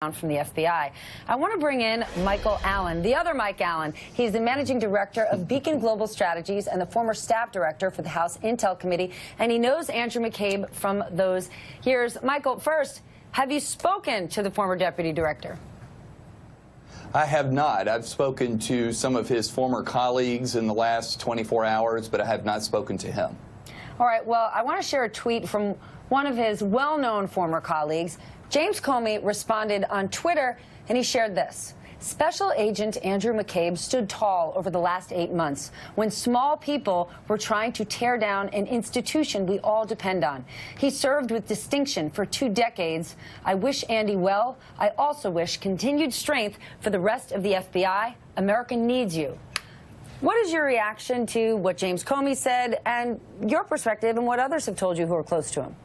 from the FBI. I want to bring in Michael Allen, the other Mike Allen. He's the managing director of Beacon Global Strategies and the former staff director for the House Intel Committee, and he knows Andrew McCabe from those years. Michael, first, have you spoken to the former deputy director? I have not. I've spoken to some of his former colleagues in the last 24 hours, but I have not spoken to him. All right, well, I want to share a tweet from one of his well-known former colleagues. James Comey responded on Twitter, and he shared this. Special Agent Andrew McCabe stood tall over the last 8 months when small people were trying to tear down an institution we all depend on. He served with distinction for 2 decades. I wish Andy well. I also wish continued strength for the rest of the FBI. America needs you. What is your reaction to what James Comey said and your perspective and what others have told you who are close to him?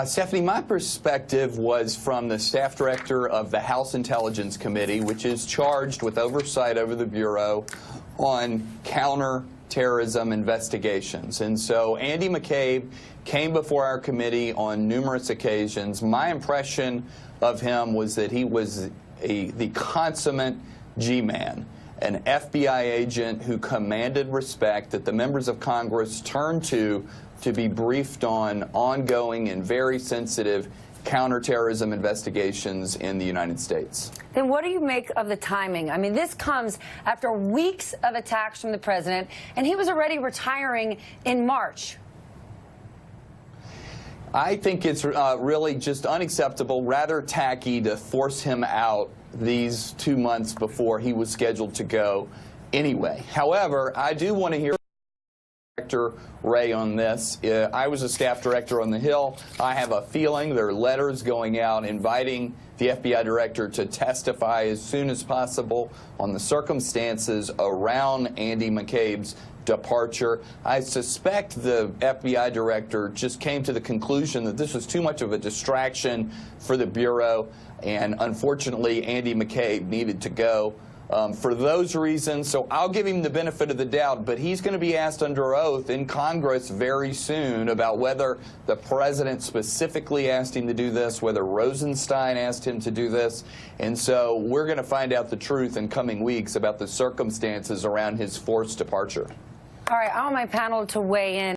Stephanie, my perspective was from the staff director of the House Intelligence Committee, which is charged with oversight over the Bureau on counterterrorism investigations. And so Andy McCabe came before our committee on numerous occasions. My impression of him was that he was the consummate G-man, an FBI agent who commanded respect that the members of Congress turned to be briefed on ongoing and very sensitive counterterrorism investigations in the United States. Then what do you make of the timing? I mean, this comes after weeks of attacks from the president, and he was already retiring in March. I think it's really just unacceptable, rather tacky to force him out these 2 months before he was scheduled to go anyway. However, I do want to hear Director Wray on this. I was a staff director on the Hill. I have a feeling there are letters going out inviting the FBI director to testify as soon as possible on the circumstances around Andy McCabe's departure. I suspect the FBI director just came to the conclusion that this was too much of a distraction for the Bureau, and unfortunately Andy McCabe needed to go for those reasons. So I'll give him the benefit of the doubt, but he's going to be asked under oath in Congress very soon about whether the president specifically asked him to do this, whether Rosenstein asked him to do this. And so we're going to find out the truth in coming weeks about the circumstances around his forced departure. All right, I want my panel to weigh in.